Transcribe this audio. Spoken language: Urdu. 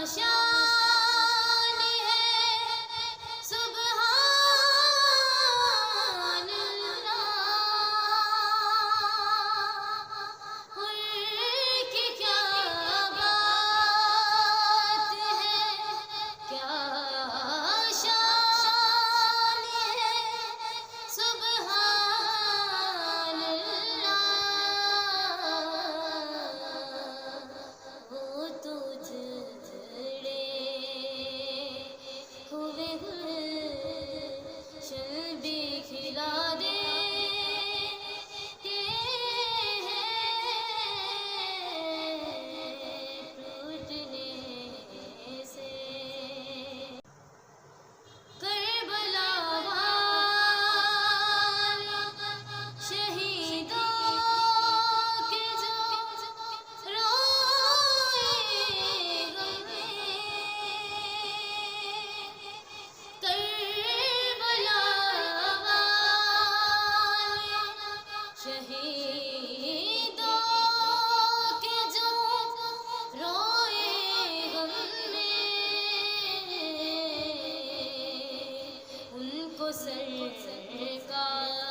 شان ہے سبحان اللہ، ان کی کیا بات ہے، کیا شان ہے سبحان اللہ، وہ تو جھڑے ہوئے گلشن بھی کھلا دے ٹوٹنے سے۔ کربلا والے شہیدوں کے جو روئے غم میں، کربلا والے شہیدوں کے جو روئے غم میں، ان کو سرکار